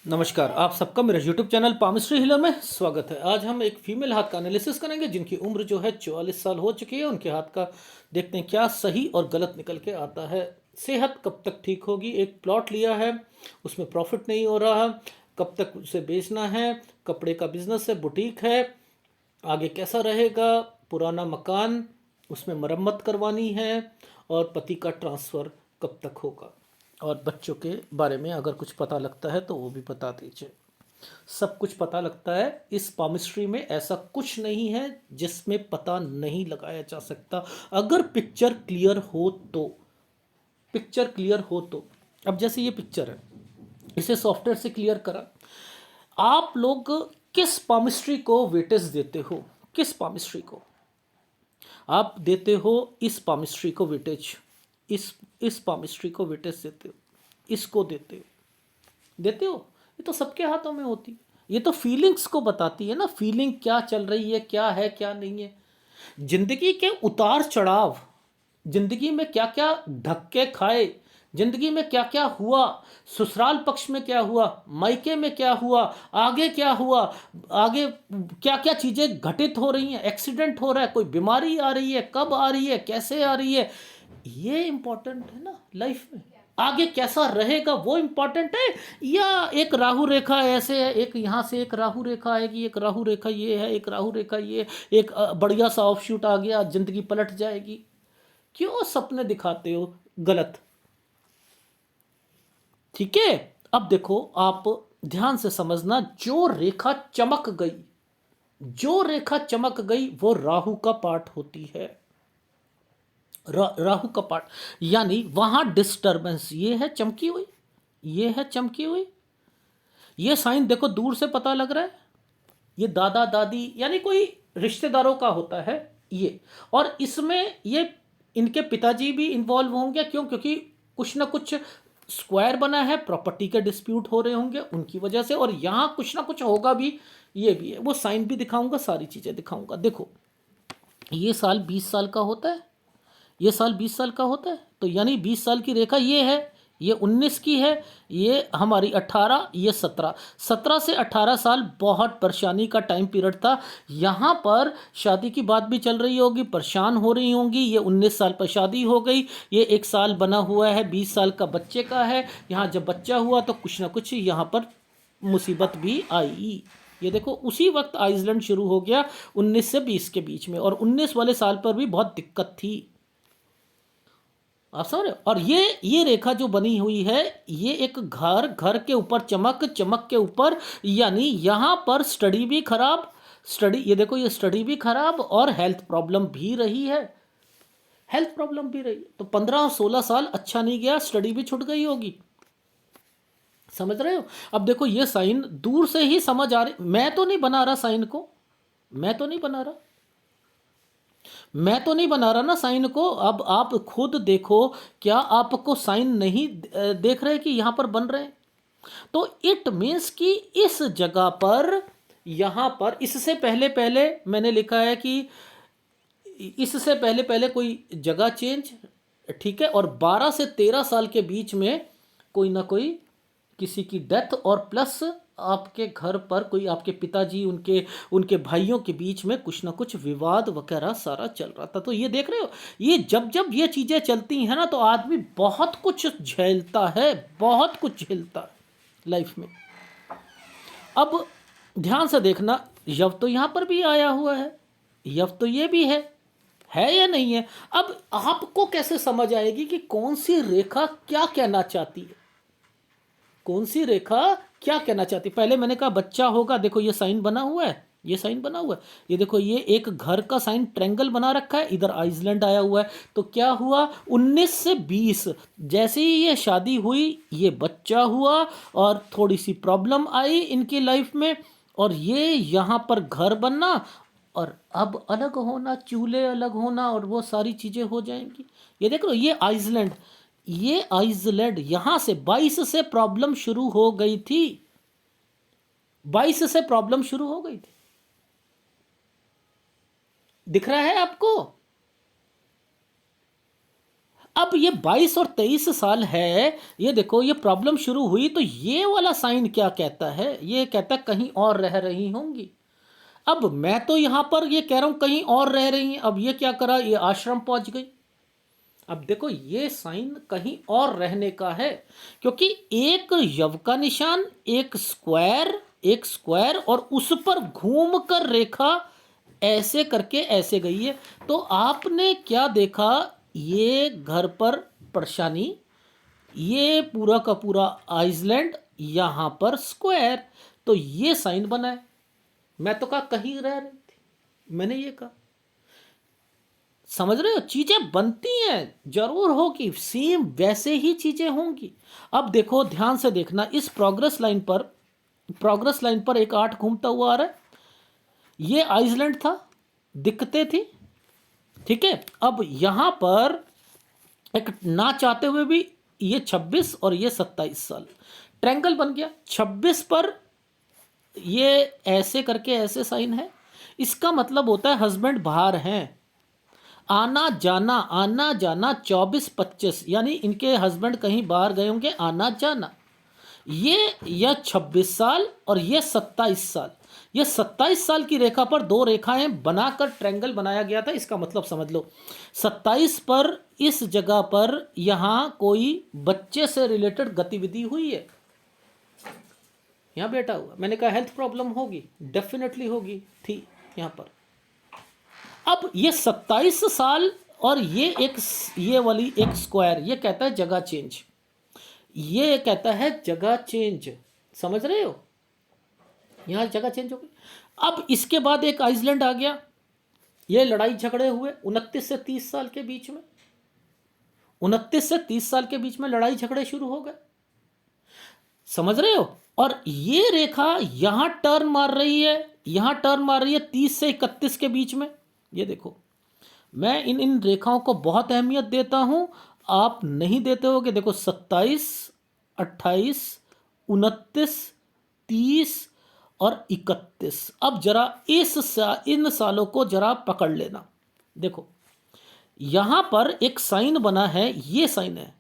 नमस्कार, आप सबका मेरे यूट्यूब चैनल पामिस्ट्री हीलर में स्वागत है। आज हम एक फीमेल हाथ का एनालिसिस करेंगे जिनकी उम्र जो है 44 साल हो चुकी है। उनके हाथ का देखते हैं क्या सही और गलत निकल के आता है। सेहत कब तक ठीक होगी, एक प्लॉट लिया है उसमें प्रॉफिट नहीं हो रहा, कब तक उसे बेचना है, कपड़े का बिजनेस है, बुटीक है, आगे कैसा रहेगा, पुराना मकान उसमें मरम्मत करवानी है, और पति का ट्रांसफ़र कब तक होगा, और बच्चों के बारे में अगर कुछ पता लगता है तो वो भी बता दीजिए। सब कुछ पता लगता है इस पामिस्ट्री में, ऐसा कुछ नहीं है जिसमें पता नहीं लगाया जा सकता अगर पिक्चर क्लियर हो तो। पिक्चर क्लियर हो तो अब जैसे ये पिक्चर है, इसे सॉफ्टवेयर से क्लियर करा। आप लोग किस पामिस्ट्री को वेटेज देते हो? किस पामिस्ट्री को आप देते हो? इस पामिस्ट्री को वेटेज, इस पामिस्ट्री को वेटेज देते हो, इसको देते हो। ये तो सबके हाथों में होती है। ये तो फीलिंग्स को बताती है ना, फीलिंग क्या चल रही है, क्या है क्या नहीं है। जिंदगी के उतार चढ़ाव, जिंदगी में क्या क्या धक्के खाए, जिंदगी में क्या क्या हुआ, ससुराल पक्ष में क्या हुआ, मायके में क्या हुआ, आगे क्या हुआ, आगे क्या क्या चीज़ें घटित हो रही हैं, एक्सीडेंट हो रहा है, कोई बीमारी आ रही है, कब आ रही है, कैसे आ रही है, ये इंपॉर्टेंट है ना लाइफ में। आगे कैसा रहेगा वो इंपॉर्टेंट है, या एक राहु रेखा ऐसे है, एक यहाँ से एक राहु रेखा आएगी, एक राहु रेखा ये है, एक राहु रेखा ये, एक बढ़िया सा ऑफशूट आ गया, जिंदगी पलट जाएगी। क्यों सपने दिखाते हो गलत? ठीक है। अब देखो, आप ध्यान से समझना, जो रेखा चमक गई, जो रेखा चमक गई वो राहु का पार्ट होती है। राहु का पार्ट, यानी वहां डिस्टरबेंस, ये है चमकी हुई, ये है चमकी हुई। ये साइन देखो दूर से पता लग रहा है, ये दादा दादी यानी कोई रिश्तेदारों का होता है ये। और इसमें ये इनके पिताजी भी इन्वॉल्व होंगे। क्यों? क्योंकि कुछ ना कुछ स्क्वायर बना है, प्रॉपर्टी के डिस्प्यूट हो रहे होंगे उनकी वजह से, और यहाँ कुछ ना कुछ होगा भी। ये भी है, वो साइन भी दिखाऊंगा, सारी चीज़ें दिखाऊंगा। देखो, ये साल 20 साल का होता है, ये साल 20 साल का होता है, तो यानी 20 साल की रेखा ये है, ये 19 की है, ये हमारी 18, ये 17। 17 से 18 साल बहुत परेशानी का टाइम पीरियड था। यहाँ पर शादी की बात भी चल रही होगी, परेशान हो रही होंगी। ये 19 साल पर शादी हो गई, ये 1 साल बना हुआ है, 20 साल का बच्चे का है। यहाँ जब बच्चा हुआ तो कुछ ना कुछ यहाँ पर मुसीबत भी आई। ये देखो, उसी वक्त आइसलैंड शुरू हो गया 19 से 20 के बीच में, और 19 वाले साल पर भी बहुत दिक्कत थी। आप समझ रहे हो? और ये रेखा जो बनी हुई है, ये एक घर, घर के ऊपर चमक, चमक के ऊपर, यानी यहां पर स्टडी भी खराब, स्टडी, ये देखो, ये स्टडी भी खराब और हेल्थ प्रॉब्लम भी रही है, हेल्थ प्रॉब्लम भी रही। तो 15-16 साल अच्छा नहीं गया, स्टडी भी छूट गई होगी। समझ रहे हो? अब देखो, ये साइन दूर से ही समझ आ रही, मैं तो नहीं बना रहा साइन को, मैं तो नहीं बना रहा, मैं तो नहीं बना रहा ना साइन को। अब आप खुद देखो, क्या आपको साइन नहीं देख रहे कि यहां पर बन रहे हैं? तो इट मीन्स कि इस जगह पर, यहां पर, इससे पहले पहले मैंने लिखा है कि इससे पहले पहले कोई जगह चेंज, ठीक है, और 12 से 13 साल के बीच में कोई ना कोई किसी की डेथ, और प्लस आपके घर पर कोई आपके पिताजी, उनके उनके भाइयों के बीच में कुछ ना कुछ विवाद वगैरह सारा चल रहा था। तो ये देख रहे हो, ये जब जब ये चीज़ें चलती हैं ना, तो आदमी बहुत कुछ झेलता है, बहुत कुछ झेलता है लाइफ में। अब ध्यान से देखना, यव तो यहाँ पर भी आया हुआ है, यव तो ये भी है या नहीं है? अब आपको कैसे समझ आएगी कि कौन सी रेखा क्या कहना चाहती है, कौन सी रेखा क्या कहना चाहती है? पहले मैंने कहा बच्चा होगा, देखो ये साइन बना हुआ है, ये साइन बना हुआ है, ये देखो, ये एक घर का साइन ट्रेंगल बना रखा है, इधर आइसलैंड आया हुआ है। तो क्या हुआ, 19 से 20 जैसे ही ये शादी हुई, ये बच्चा हुआ, और थोड़ी सी प्रॉब्लम आई इनकी लाइफ में, और ये यहाँ पर घर बनना, और अब अलग होना, चूल्हे अलग होना, और वो सारी चीज़ें हो जाएंगी। ये देख लो, ये आइसलैंड, ये आइसलैंड यहां से 22 से प्रॉब्लम शुरू हो गई थी, 22 से प्रॉब्लम शुरू हो गई थी। दिख रहा है आपको? अब ये 22 और 23 साल है, ये देखो ये प्रॉब्लम शुरू हुई तो ये वाला साइन क्या कहता है, ये कहता है कहीं और रह रही होंगी। अब मैं तो यहां पर ये कह रहा हूं कहीं और रह रही हैं, अब ये क्या करा, ये आश्रम पहुंच गई। अब देखो ये साइन कहीं और रहने का है, क्योंकि एक यव का निशान, एक स्क्वायर और उस पर घूम कर रेखा ऐसे करके ऐसे गई है। तो आपने क्या देखा, ये घर पर परेशानी, ये पूरा का पूरा आइसलैंड, यहां पर स्क्वायर, तो ये साइन बना है। मैं तो कहा कहीं रह रही थी, मैंने ये कहा। समझ रहे हो, चीजें बनती हैं, जरूर होगी, सेम वैसे ही चीजें होंगी। अब देखो ध्यान से देखना, इस प्रोग्रेस लाइन पर एक 8 घूमता हुआ आ रहा है, ये आइसलैंड था, दिक्कतें थी, ठीक है। अब यहां पर एक ना चाहते हुए भी ये 26 और ये 27 साल ट्रैंगल बन गया। 26 पर ये ऐसे करके ऐसे साइन है, इसका मतलब होता है हस्बैंड बाहर हैं, आना जाना 24-25, यानी इनके हस्बैंड कहीं बाहर गए होंगे, आना जाना। ये 26 साल और ये 27 साल, ये 27 साल की रेखा पर दो रेखाएं बनाकर ट्रायंगल बनाया गया था। इसका मतलब समझ लो, 27 पर इस जगह पर यहां कोई बच्चे से रिलेटेड गतिविधि हुई है, यहां बैठा हुआ। मैंने कहा हेल्थ प्रॉब्लम होगी, डेफिनेटली होगी, थी यहां पर। अब ये 27 साल और ये वाली एक स्क्वायर, ये कहता है जगह चेंज, ये कहता है जगह चेंज, समझ रहे हो, यहां जगह चेंज हो गई। अब इसके बाद एक आइसलैंड आ गया, ये लड़ाई झगड़े हुए 29 से 30 साल के बीच में, 29 से 30 साल के बीच में लड़ाई झगड़े शुरू हो गए, समझ रहे हो। और ये रेखा यहां टर्न मार रही है, यहां टर्न मार रही है 30 से 31 के बीच में। ये देखो, मैं इन रेखाओं को बहुत अहमियत देता हूं, आप नहीं देते हो कि देखो 27, 28, 29, 30 और 31। अब जरा इन सालों को जरा पकड़ लेना। देखो यहां पर एक साइन बना है, ये साइन है,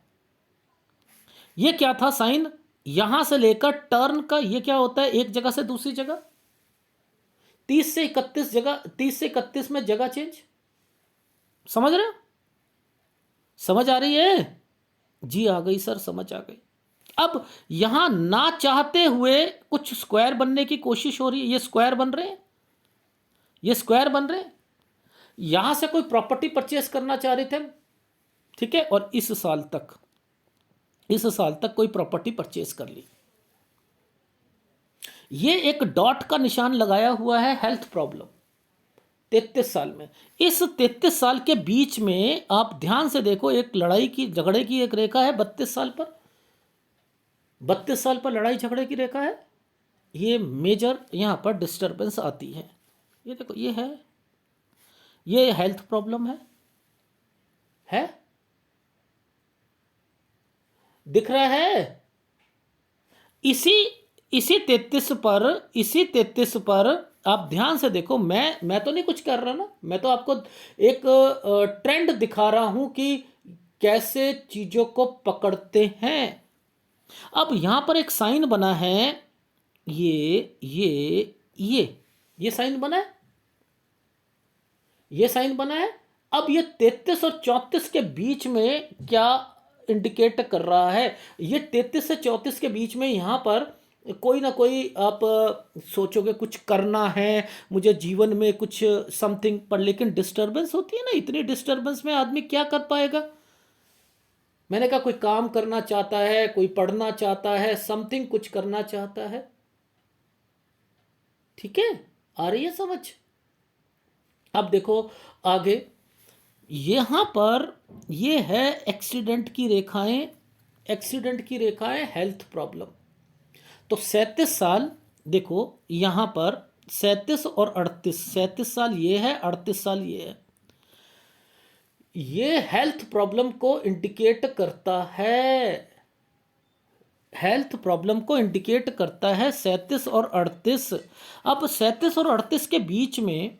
ये क्या था साइन, यहां से लेकर टर्न का, ये क्या होता है, एक जगह से दूसरी जगह, 30 से 31 जगह, 30 से 31 में जगह चेंज, समझ रहे हो, समझ आ रही है जी, आ गई सर, समझ आ गई। अब यहां ना चाहते हुए कुछ स्क्वायर बनने की कोशिश हो रही है, ये स्क्वायर बन रहे हैं, ये स्क्वायर बन रहे हैं। यहां से कोई प्रॉपर्टी परचेस करना चाह रहे थे, ठीक है, और इस साल तक कोई प्रॉपर्टी परचेस कर ली। ये एक डॉट का निशान लगाया हुआ है, हेल्थ प्रॉब्लम 33 साल में। इस 33 साल के बीच में आप ध्यान से देखो, एक लड़ाई की झगड़े की एक रेखा है 32 साल पर, 32 साल पर लड़ाई झगड़े की रेखा है। ये मेजर यहां पर डिस्टरबेंस आती है, ये देखो, ये है, ये हेल्थ प्रॉब्लम है, दिख रहा है। इसी 33 पर आप ध्यान से देखो, मैं तो नहीं कुछ कर रहा ना, मैं तो आपको एक ट्रेंड दिखा रहा हूं कि कैसे चीजों को पकड़ते हैं। अब यहां पर एक साइन बना है, ये साइन बना है, ये साइन बना है। अब ये 33 और 34 के बीच में क्या इंडिकेट कर रहा है, ये 33 से 34 के बीच में यहां पर कोई ना कोई आप सोचोगे कुछ करना है मुझे जीवन में, कुछ समथिंग पर, लेकिन डिस्टरबेंस होती है ना, इतनी डिस्टरबेंस में आदमी क्या कर पाएगा। मैंने कहा कोई काम करना चाहता है, कोई पढ़ना चाहता है, समथिंग कुछ करना चाहता है, ठीक है, आ रही है समझ। अब देखो आगे, यहां पर ये है एक्सीडेंट की रेखाएं, हेल्थ प्रॉब्लम। तो 37 साल, देखो यहां पर 37 और 38, 37 साल ये है, 38 साल ये है, ये हेल्थ प्रॉब्लम को इंडिकेट करता है, हेल्थ प्रॉब्लम को इंडिकेट करता है 37 और 38। अब 37 और 38 के बीच में,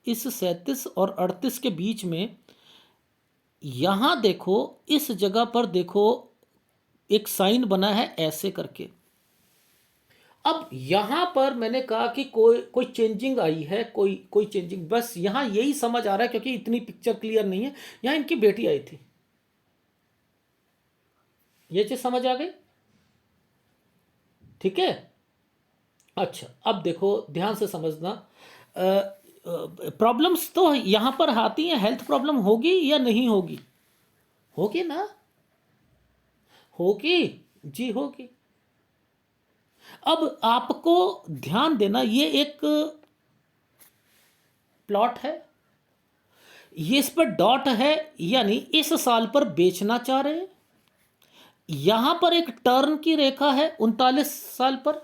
इस 37 और 38 के बीच में यहां देखो, इस जगह पर देखो, एक साइन बना है ऐसे करके। अब यहां पर मैंने कहा कि कोई कोई चेंजिंग आई है, कोई कोई चेंजिंग, बस यहां यही समझ आ रहा है क्योंकि इतनी पिक्चर क्लियर नहीं है। यहां इनकी बेटी आई थी, ये चीज समझ आ गई? ठीक है। अच्छा, अब देखो ध्यान से समझना। प्रॉब्लम्स तो यहां पर आती हैं, हेल्थ प्रॉब्लम होगी या नहीं होगी? होगी ना? होगी, जी होगी। अब आपको ध्यान देना, ये एक प्लॉट है, ये इस पर डॉट है, यानी इस साल पर बेचना चाह रहे हैं। यहां पर एक टर्न की रेखा है 39 साल पर,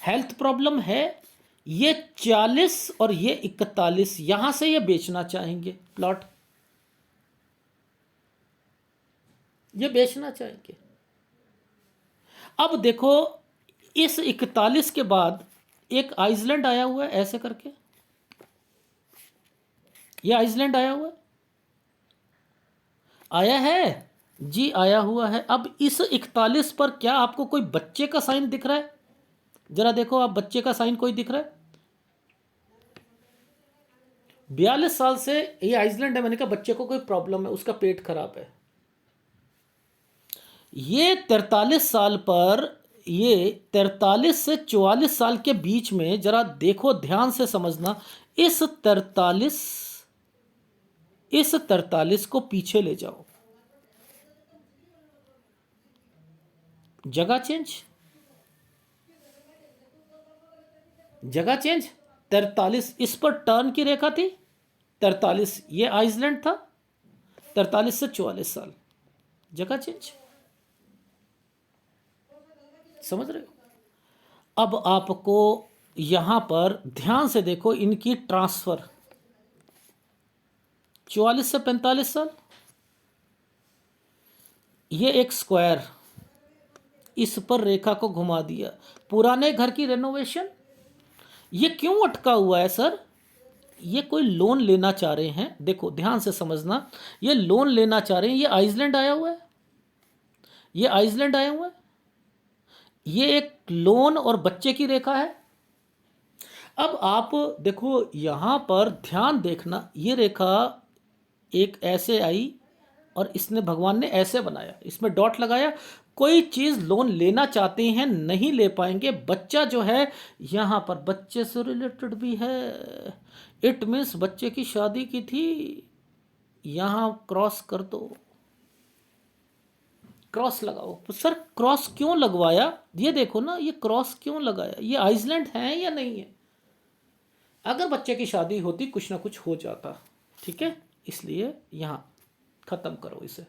हेल्थ प्रॉब्लम है, ये 40 और ये 41, यहां से ये बेचना चाहेंगे प्लॉट, ये बेचना चाहेंगे। अब देखो, इस 41 के बाद एक आइसलैंड आया हुआ है ऐसे करके, ये आइसलैंड आया हुआ है, आया है जी, आया हुआ है। अब इस 41 पर क्या आपको कोई बच्चे का साइन दिख रहा है? जरा देखो आप, बच्चे का साइन कोई दिख रहा है? 42 साल से ये आइसलैंड है, मैंने कहा बच्चे को कोई प्रॉब्लम है, उसका पेट खराब है। ये 43 साल पर, ये 43 से 44 साल के बीच में, जरा देखो ध्यान से समझना, इस 43 को पीछे ले जाओ, जगह चेंज, जगह चेंज। 43 इस पर टर्न की रेखा थी, 43 ये आइसलैंड था, 43 से 44 साल, जगह चेंज। समझ रहे हो? अब आपको यहां पर ध्यान से देखो, इनकी ट्रांसफर 44 से 45 साल, ये एक स्क्वायर, इस पर रेखा को घुमा दिया, पुराने घर की रेनोवेशन। ये क्यों अटका हुआ है सर? ये कोई लोन लेना चाह रहे हैं, देखो ध्यान से समझना, ये लोन लेना चाह रहे हैं। ये आइसलैंड आया हुआ है, ये आइसलैंड आया हुआ है, ये एक लोन और बच्चे की रेखा है। अब आप देखो यहां पर ध्यान देखना, ये रेखा एक ऐसे आई और इसने, भगवान ने ऐसे बनाया, इसमें डॉट लगाया। कोई चीज़ लोन लेना चाहते हैं, नहीं ले पाएंगे। बच्चा जो है यहाँ पर बच्चे से रिलेटेड भी है, इट मीन्स बच्चे की शादी की थी, यहाँ क्रॉस कर दो, क्रॉस लगाओ। तो सर क्रॉस क्यों लगवाया? ये देखो ना, ये क्रॉस क्यों लगाया? ये आइसलैंड है या नहीं है? अगर बच्चे की शादी होती, कुछ ना कुछ हो जाता, ठीक है, इसलिए यहाँ खत्म करो इसे।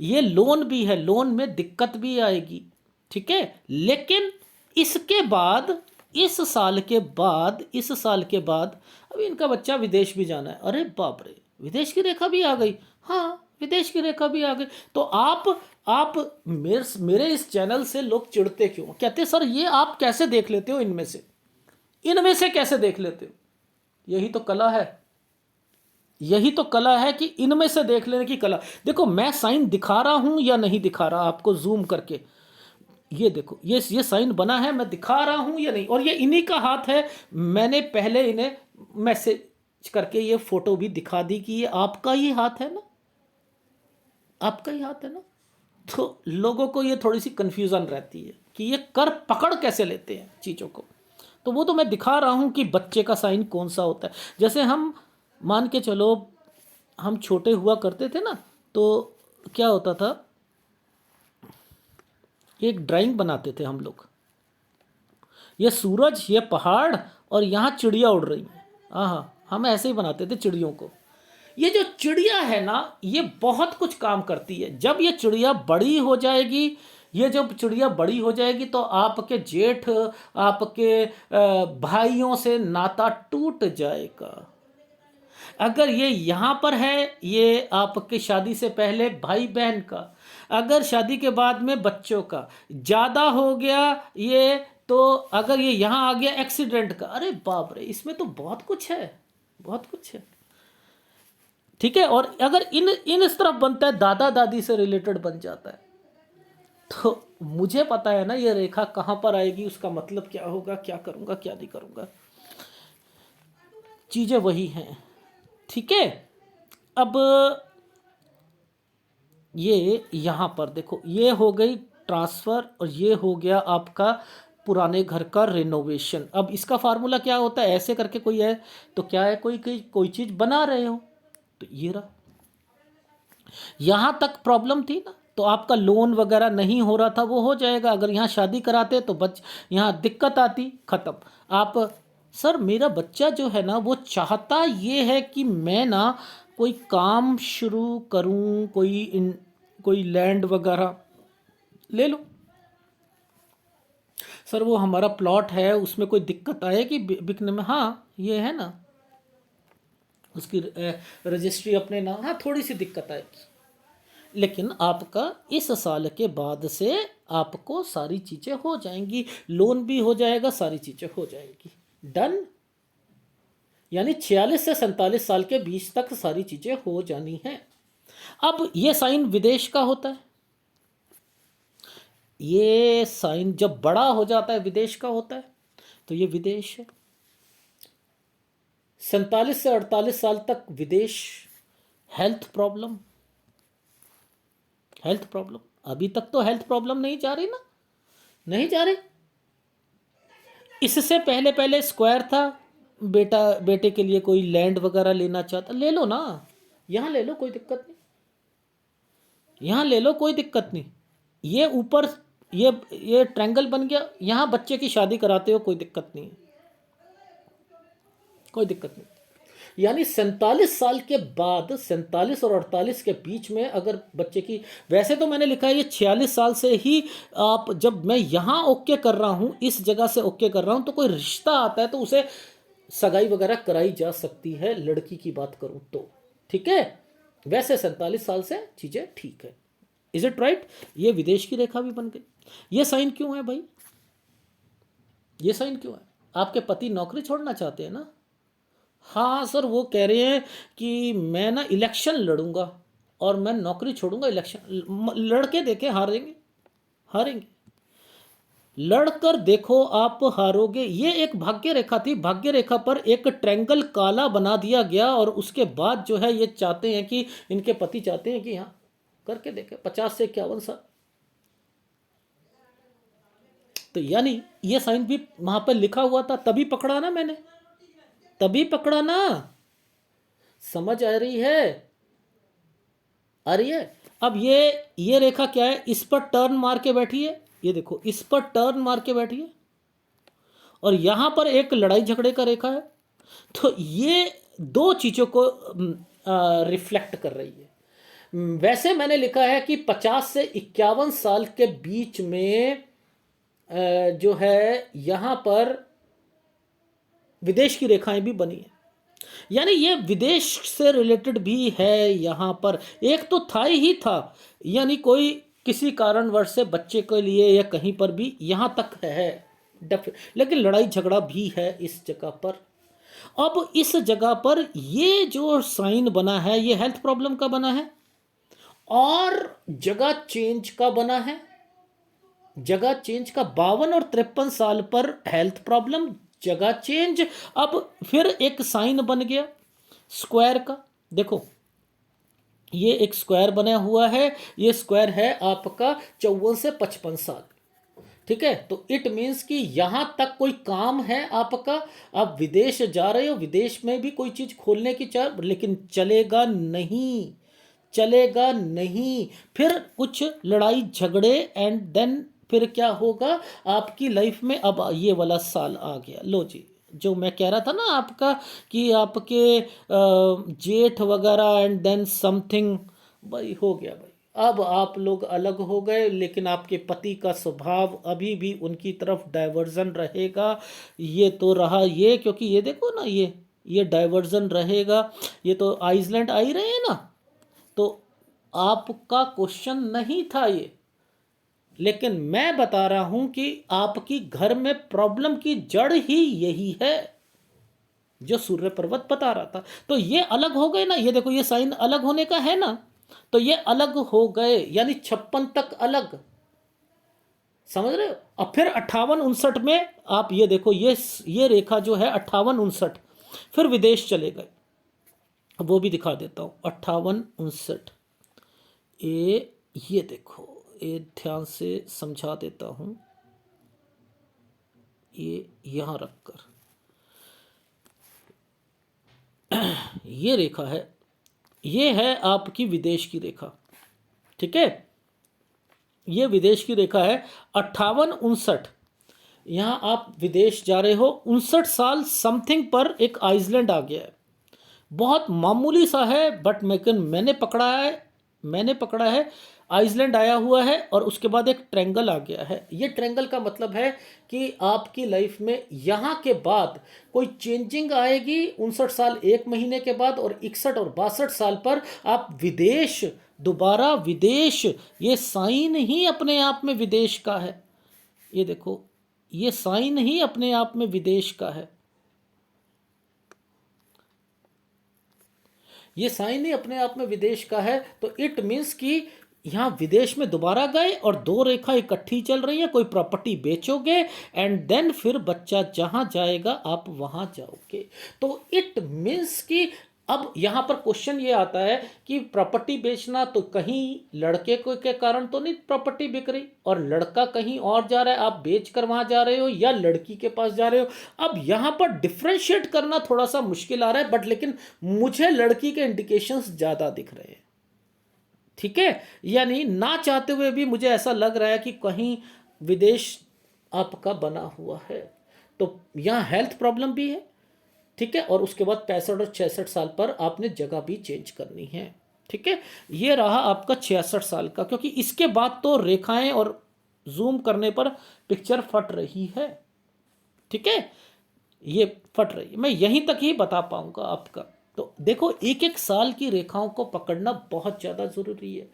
ये लोन भी है, लोन में दिक्कत भी आएगी, ठीक है, लेकिन इसके बाद, इस साल के बाद, इस साल के बाद अभी इनका बच्चा विदेश भी जाना है। अरे बाप रे, विदेश की रेखा भी आ गई। हाँ, विदेश की रेखा भी आ गई। तो आप मेरे इस चैनल से लोग चिढ़ते क्यों? कहते सर ये आप कैसे देख लेते हो, इनमें से कैसे देख लेते हो? यही तो कला है, यही तो कला है कि इनमें से देख लेने की कला। देखो मैं साइन दिखा रहा हूं या नहीं दिखा रहा आपको, जूम करके ये देखो, ये साइन बना है, मैं दिखा रहा हूं या नहीं? और ये इन्हीं का हाथ है। मैंने पहले इन्हें मैसेज करके ये फोटो भी दिखा दी कि ये आपका ही हाथ है ना, आपका ही हाथ है ना। तो लोगों को ये थोड़ी सी कंफ्यूजन रहती है कि ये कर पकड़ कैसे लेते हैं चीज़ों को। तो वो तो मैं दिखा रहा हूं कि बच्चे का साइन कौन सा होता है। जैसे हम मान के चलो, हम छोटे हुआ करते थे ना, तो क्या होता था, एक ड्राइंग बनाते थे हम लोग, ये सूरज, ये पहाड़, और यहाँ चिड़िया उड़ रही है। हाँ, हम ऐसे ही बनाते थे चिड़ियों को। ये जो चिड़िया है ना, ये बहुत कुछ काम करती है। जब ये चिड़िया बड़ी हो जाएगी, ये जब चिड़िया बड़ी हो जाएगी तो आपके जेठ, आपके भाइयों से नाता टूट जाएगा। अगर ये यहाँ पर है, ये आपके शादी से पहले भाई बहन का, अगर शादी के बाद में बच्चों का, ज़्यादा हो गया ये, तो अगर ये यहाँ आ गया एक्सीडेंट का, अरे बाप रे, इसमें तो बहुत कुछ है, बहुत कुछ है, ठीक है। और अगर इन इन इस तरफ बनता है, दादा दादी से रिलेटेड बन जाता है, तो मुझे पता है ना ये रेखा कहाँ पर आएगी, उसका मतलब क्या होगा, क्या करूँगा क्या नहीं करूँगा, चीज़ें वही हैं। ठीक है। अब ये यहाँ पर देखो, ये हो गई ट्रांसफ़र और ये हो गया आपका पुराने घर का रिनोवेशन। अब इसका फार्मूला क्या होता है, ऐसे करके कोई है तो क्या है, कोई चीज़ बना रहे हो, तो ये रहा। यहाँ तक प्रॉब्लम थी ना, तो आपका लोन वगैरह नहीं हो रहा था, वो हो जाएगा। अगर यहाँ शादी कराते तो यहाँ दिक्कत आती, ख़त्म। आप, सर मेरा बच्चा जो है ना वो चाहता ये है कि मैं ना कोई काम शुरू करूँ, कोई लैंड वगैरह ले लो। सर वो हमारा प्लॉट है, उसमें कोई दिक्कत आएगी बिकने में? हाँ ये है ना, उसकी रजिस्ट्री अपने नाम, हाँ थोड़ी सी दिक्कत आएगी, लेकिन आपका इस साल के बाद से आपको सारी चीज़ें हो जाएंगी, लोन भी हो जाएगा, सारी चीज़ें हो जाएंगी, डन। यानी 46 से 47 साल के बीच तक सारी चीज़ें हो जानी हैं। अब ये साइन विदेश का होता है, ये साइन जब बड़ा हो जाता है विदेश का होता है, तो ये विदेश है। 47 से 48 साल तक विदेश। हेल्थ प्रॉब्लम, हेल्थ प्रॉब्लम, अभी तक तो हेल्थ प्रॉब्लम नहीं जा रही ना, नहीं जा रही। इससे पहले पहले स्क्वायर था, बेटे के लिए कोई लैंड वगैरह लेना चाहता, ले लो ना, यहाँ ले लो, कोई दिक्कत नहीं, यहाँ ले लो, कोई दिक्कत नहीं। ये ऊपर ये ट्रायंगल बन गया, यहाँ बच्चे की शादी कराते हो, कोई दिक्कत नहीं, कोई दिक्कत नहीं। यानी 47 साल के बाद, 47 और 48 के बीच में अगर बच्चे की, वैसे तो मैंने लिखा है ये 46 साल से ही, आप जब मैं यहाँ ओके कर रहा हूँ, इस जगह से ओके कर रहा हूँ, तो कोई रिश्ता आता है तो उसे सगाई वगैरह कराई जा सकती है, लड़की की बात करूँ तो, ठीक है। वैसे 47 साल से चीज़ें ठीक है। Is it right? ये विदेश की रेखा भी बन गई। ये साइन क्यों है भाई, ये साइन क्यों है? आपके पति नौकरी छोड़ना चाहते हैं ना? हाँ सर, वो कह रहे हैं कि मैं ना इलेक्शन लड़ूंगा और मैं नौकरी छोड़ूंगा, इलेक्शन लड़के देखे, हारेंगे, हारेंगे, लड़कर देखो आप हारोगे। ये एक भाग्य रेखा थी, भाग्य रेखा पर एक ट्रायंगल काला बना दिया गया, और उसके बाद जो है ये चाहते हैं कि, इनके पति चाहते हैं कि हाँ करके देखे 50 से 51 साल। तो यानी ये साइन भी वहां पर लिखा हुआ था, तभी पकड़ा ना मैंने, तभी पकड़ा ना। समझ आ रही है? आ रही है? अब ये रेखा क्या है, इस पर टर्न मार के बैठी है, ये देखो इस पर टर्न मार के बैठी है, और यहां पर एक लड़ाई झगड़े का रेखा है। तो ये दो चीजों को रिफ्लेक्ट कर रही है। वैसे मैंने लिखा है कि 50 से 51 साल के बीच में जो है यहां पर विदेश की रेखाएं भी बनी है, यानी ये विदेश से रिलेटेड भी है। यहाँ पर एक तो था ही था, यानी कोई किसी कारणवश से बच्चे के लिए या कहीं पर भी यहाँ तक है, लेकिन लड़ाई झगड़ा भी है इस जगह पर। अब इस जगह पर ये जो साइन बना है, ये हेल्थ प्रॉब्लम का बना है और जगह चेंज का बना है। जगह चेंज का 52 और 53 साल पर हेल्थ प्रॉब्लम, जगह चेंज। अब फिर एक साइन बन गया स्क्वायर का, देखो ये एक स्क्वायर बना हुआ है, ये स्क्वायर है आपका 54 से 55 साल, ठीक है। तो इट मीन्स कि यहां तक कोई काम है आपका, आप विदेश जा रहे हो, विदेश में भी कोई चीज खोलने की चाह, लेकिन चलेगा नहीं, चलेगा नहीं। फिर कुछ लड़ाई झगड़े, एंड देन फिर क्या होगा आपकी लाइफ में। अब ये वाला साल आ गया, लो जी, जो मैं कह रहा था ना आपका कि आपके जेठ वगैरह एंड देन समथिंग, भाई हो गया भाई। अब आप लोग अलग हो गए, लेकिन आपके पति का स्वभाव अभी भी उनकी तरफ डाइवर्जन रहेगा। ये तो रहा ये, क्योंकि ये देखो ना, ये डाइवर्जन रहेगा। ये तो आइसलैंड आ ही रहे हैं ना, तो आपका क्वेश्चन नहीं था ये, लेकिन मैं बता रहा हूं कि आपकी घर में प्रॉब्लम की जड़ ही यही है, जो सूर्य पर्वत बता रहा था। तो ये अलग हो गए ना, ये देखो ये साइन अलग होने का है ना, तो ये अलग हो गए, यानी 56 तक अलग, समझ रहे हो। अब फिर 58-59 में आप ये देखो, ये रेखा जो है 58-59, फिर विदेश चले गए। वो भी दिखा देता हूँ 58-59। ये देखो, ये ध्यान से समझा देता हूँ, ये यहाँ रखकर ये रेखा है, ये है आपकी विदेश की रेखा, ठीक है। ये विदेश की रेखा है 58-59। यहाँ आप विदेश जा रहे हो, 59 साल समथिंग पर एक आइसलैंड आ गया है, बहुत मामूली सा है, बट मैंने पकड़ा है आइसलैंड आया हुआ है, और उसके बाद एक ट्रायंगल आ गया है। ये ट्रायंगल का मतलब है कि आपकी लाइफ में यहाँ के बाद कोई चेंजिंग आएगी 59 साल 1 महीने के बाद, और 61 और 62 साल पर आप विदेश, दोबारा विदेश। ये साइन ही अपने आप में विदेश का है, ये देखो, ये साइन ही अपने आप में विदेश का है, ये साइन ही अपने आप में विदेश का है। तो इट मीन्स कि यहाँ विदेश में दोबारा गए और दो रेखा इकट्ठी चल रही है, कोई प्रॉपर्टी बेचोगे एंड देन फिर बच्चा जहाँ जाएगा आप वहाँ जाओगे। तो इट मीन्स कि अब यहाँ पर क्वेश्चन ये आता है कि प्रॉपर्टी बेचना तो कहीं लड़के को के कारण तो नहीं प्रॉपर्टी बिक रही, और लड़का कहीं और जा रहा है, आप बेच कर वहाँ जा रहे हो या लड़की के पास जा रहे हो। अब यहाँ पर डिफ्रेंशिएट करना थोड़ा सा मुश्किल आ रहा है, बट लेकिन मुझे लड़की के इंडिकेशंस ज़्यादा दिख रहे हैं, ठीक है। यानी ना चाहते हुए भी मुझे ऐसा लग रहा है कि कहीं विदेश आपका बना हुआ है, तो यहाँ हेल्थ प्रॉब्लम भी है, ठीक है। और उसके बाद 65 और 66 साल पर आपने जगह भी चेंज करनी है, ठीक है। ये रहा आपका 66 साल का, क्योंकि इसके बाद तो रेखाएं और जूम करने पर पिक्चर फट रही है, ठीक है, ये फट रही है। मैं यहीं तक ही बता पाऊंगा आपका। तो देखो, एक एक साल की रेखाओं को पकड़ना बहुत ज़्यादा ज़रूरी है।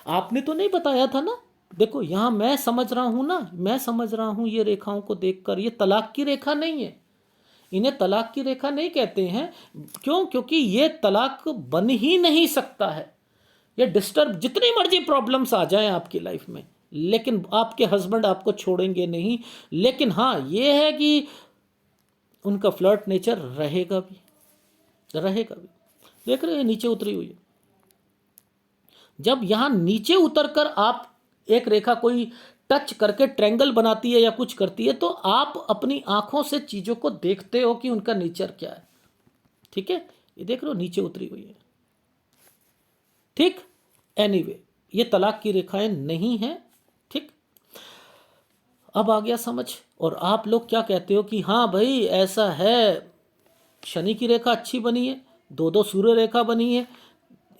आपने तो नहीं बताया था ना, देखो यहाँ मैं समझ रहा हूँ ना, मैं समझ रहा हूँ ये रेखाओं को देखकर, ये तलाक की रेखा नहीं है, इन्हें तलाक की रेखा नहीं कहते हैं। क्यों? क्योंकि ये तलाक बन ही नहीं सकता है। ये डिस्टर्ब, जितनी मर्जी प्रॉब्लम्स आ जाएं आपकी लाइफ में, लेकिन आपके हस्बैंड आपको छोड़ेंगे नहीं। लेकिन हाँ, ये है कि उनका फ्लर्ट नेचर रहेगा भी, रहेगा भी। देख रहे हैं नीचे उतरी हुई है। जब यहाँ नीचे उतरकर आप एक रेखा कोई टच करके ट्रायंगल बनाती है या कुछ करती है, तो आप अपनी आंखों से चीज़ों को देखते हो कि उनका नेचर क्या है, ठीक है। ये देख रहे हो नीचे उतरी हुई है, ठीक। एनीवे, ये तलाक की रेखाएं नहीं हैं, ठीक। अब आ गया समझ। और आप लोग क्या कहते हो कि हाँ भाई ऐसा है, शनि की रेखा अच्छी बनी है, दो दो सूर्य रेखा बनी है,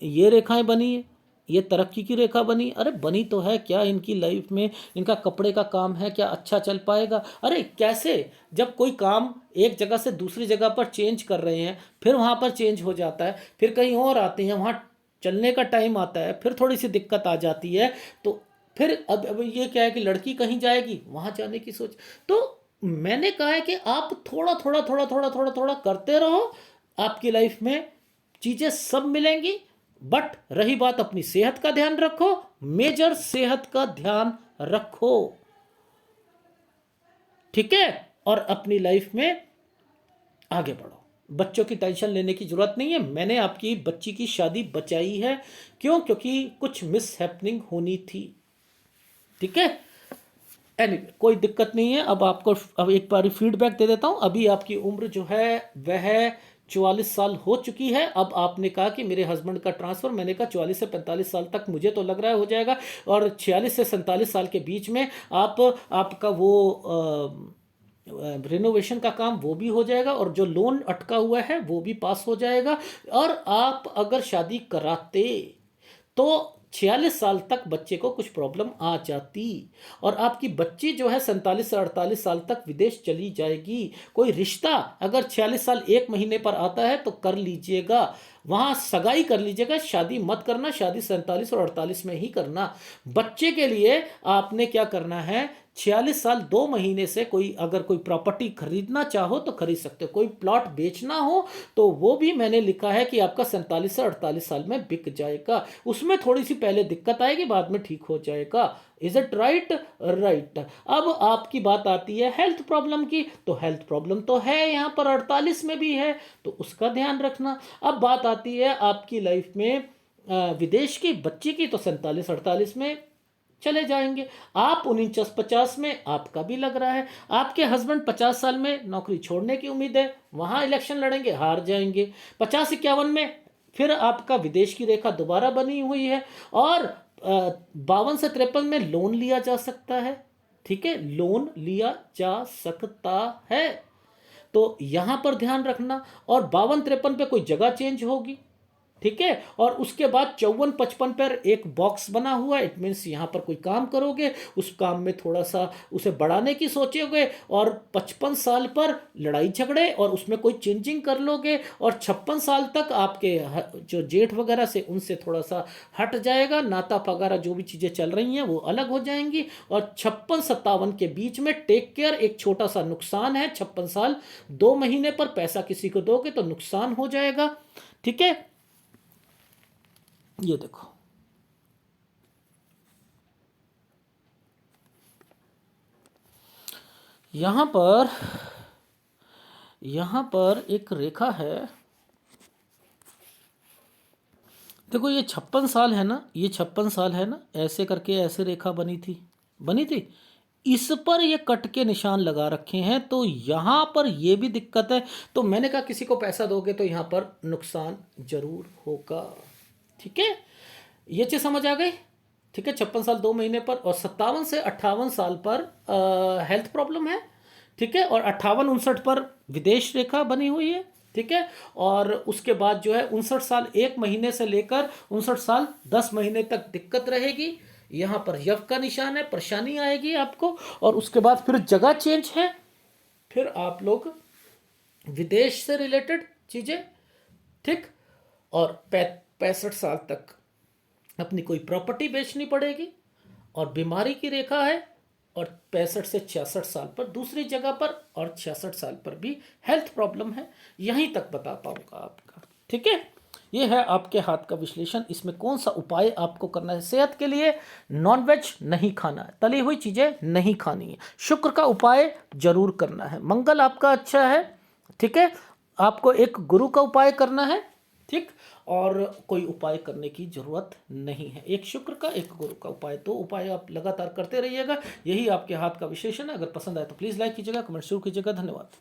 ये रेखाएं बनी है, ये तरक्की की रेखा बनी। अरे बनी तो है, क्या इनकी लाइफ में इनका कपड़े का काम है, क्या अच्छा चल पाएगा? अरे कैसे, जब कोई काम एक जगह से दूसरी जगह पर चेंज कर रहे हैं, फिर वहाँ पर चेंज हो जाता है, फिर कहीं और आते हैं, वहाँ चलने का टाइम आता है, फिर थोड़ी सी दिक्कत आ जाती है। तो फिर अब ये क्या है कि लड़की कहीं जाएगी, वहाँ जाने की सोच। तो मैंने कहा है कि आप थोड़ा थोड़ा थोड़ा थोड़ा थोड़ा थोड़ा करते रहो, आपकी लाइफ में चीज़ें सब मिलेंगी। बट रही बात, अपनी सेहत का ध्यान रखो, मेजर सेहत का ध्यान रखो, ठीक है। और अपनी लाइफ में आगे बढ़ो। बच्चों की टेंशन लेने की जरूरत नहीं है, मैंने आपकी बच्ची की शादी बचाई है। क्यों? क्योंकि कुछ मिस हैपनिंग होनी थी, ठीक है। एनीवे, कोई दिक्कत नहीं है। अब एक बार फीडबैक दे देता हूँ। अभी आपकी उम्र जो है वह 44 साल हो चुकी है। अब आपने कहा कि मेरे हस्बैंड का ट्रांसफ़र, मैंने कहा 44 से 45 साल तक मुझे तो लग रहा है हो जाएगा, और 46 से 47 साल के बीच में आपका वो रिनोवेशन का काम वो भी हो जाएगा, और जो लोन अटका हुआ है वो भी पास हो जाएगा। और आप अगर शादी कराते तो 46 साल तक बच्चे को कुछ प्रॉब्लम आ जाती, और आपकी बच्ची जो है 47 से 48 साल तक विदेश चली जाएगी। कोई रिश्ता अगर 46 साल 1 महीने पर आता है तो कर लीजिएगा, वहाँ सगाई कर लीजिएगा, शादी मत करना। शादी 47 और 48 में ही करना। बच्चे के लिए आपने क्या करना है, 46 साल 2 महीने से कोई अगर कोई प्रॉपर्टी खरीदना चाहो तो खरीद सकते हो, कोई प्लॉट बेचना हो तो वो भी मैंने लिखा है कि आपका 47 से 48 साल में बिक जाएगा। उसमें थोड़ी सी पहले दिक्कत आएगी, बाद में ठीक हो जाएगा। Is it right? राइट। अब आपकी बात आती है हेल्थ प्रॉब्लम की, तो हेल्थ प्रॉब्लम तो है यहाँ पर 48 में भी है, तो उसका ध्यान रखना। अब बात आती है आपकी लाइफ में विदेश की बच्ची की, तो 47-48 में चले जाएंगे। आप 49-50 में आपका भी लग रहा है। आपके हस्बैंड 50 साल में नौकरी छोड़ने की उम्मीद है, वहां इलेक्शन लड़ेंगे, हार जाएंगे। 50-51 में फिर आपका विदेश की रेखा दोबारा बनी हुई है, और 52 से 53 में लोन लिया जा सकता है। ठीक है, लोन लिया जा सकता है, तो यहां पर ध्यान रखना। और 52-53 पे कोई जगह चेंज होगी। ठीक है, और उसके बाद 54-55 पर एक बॉक्स बना हुआ है, इट मीन्स यहां पर कोई काम करोगे, उस काम में थोड़ा सा उसे बढ़ाने की सोचोगे, और 55 साल पर लड़ाई झगड़े और उसमें कोई चेंजिंग कर लोगे, और 56 साल तक आपके जो जेठ वगैरह से उनसे थोड़ा सा हट जाएगा, नाता वगैरह जो भी चीज़ें चल रही हैं वो अलग हो जाएंगी। और 56-57 के बीच में टेक केयर, एक छोटा सा नुकसान है। 56 साल 2 महीने पर पैसा किसी को दोगे तो नुकसान हो जाएगा। ठीक है, ये देखो, यहां पर एक रेखा है। देखो ये 56 साल है ना, ये 56 साल है ना, ऐसे करके ऐसे रेखा बनी थी। इस पर ये कट के निशान लगा रखे हैं, तो यहां पर ये भी दिक्कत है। तो मैंने कहा किसी को पैसा दोगे तो यहां पर नुकसान जरूर होगा। ठीक है, ये चीज समझ आ गई? ठीक है, 56 साल 2 महीने पर, और 57 से 58 साल पर हेल्थ प्रॉब्लम है। ठीक है, और 58-59 पर विदेश रेखा बनी हुई है। ठीक है, और उसके बाद जो है 59 साल 1 महीने से लेकर 59 साल 10 महीने तक दिक्कत रहेगी। यहाँ पर यव का निशान है, परेशानी आएगी आपको। और उसके बाद फिर जगह चेंज है, फिर आप लोग विदेश से रिलेटेड चीज़ें। ठीक, और 65 साल तक अपनी कोई प्रॉपर्टी बेचनी पड़ेगी, और बीमारी की रेखा है। और 65 से 66 साल पर दूसरी जगह पर, और 66 साल पर भी हेल्थ प्रॉब्लम है। यहीं तक बता पाऊंगा आपका। ठीक है, ये है आपके हाथ का विश्लेषण। इसमें कौन सा उपाय आपको करना है? सेहत के लिए नॉनवेज नहीं खाना है, तली हुई चीज़ें नहीं खानी है, शुक्र का उपाय जरूर करना है, मंगल आपका अच्छा है। ठीक है, आपको एक गुरु का उपाय करना है। ठीक, और कोई उपाय करने की जरूरत नहीं है, एक शुक्र का एक गुरु का उपाय, तो उपाय आप लगातार करते रहिएगा। यही आपके हाथ का विश्लेषण है। अगर पसंद आए तो प्लीज़ लाइक कीजिएगा, कमेंट जरूर कीजिएगा। धन्यवाद।